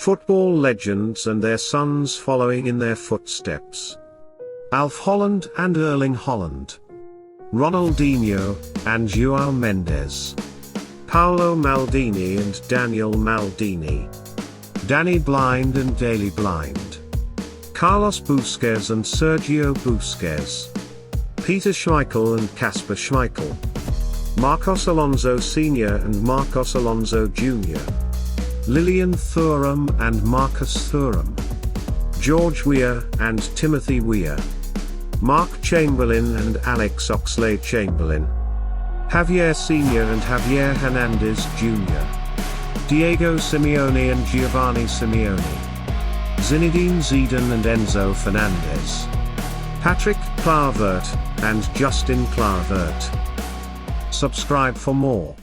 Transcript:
Football legends and their sons following in their footsteps. Alf Haaland and Erling Haaland. Ronaldinho and Joao Mendes. Paolo Maldini and Daniel Maldini. Danny Blind and Daley Blind. Carlos Busquets and Sergio Busquets. Peter Schmeichel and Kasper Schmeichel. Marcos Alonso Sr. and Marcos Alonso Jr. Lillian Thuram and Marcus Thuram. George Weah and Timothy Weah. Mark Chamberlain and Alex Oxlade-Chamberlain. Javier Sr. and Javier Hernandez Jr. Diego Simeone and Giovanni Simeone. Zinedine Zidane and Enzo Fernandez. Patrick Kluivert and Justin Kluivert. Subscribe for more.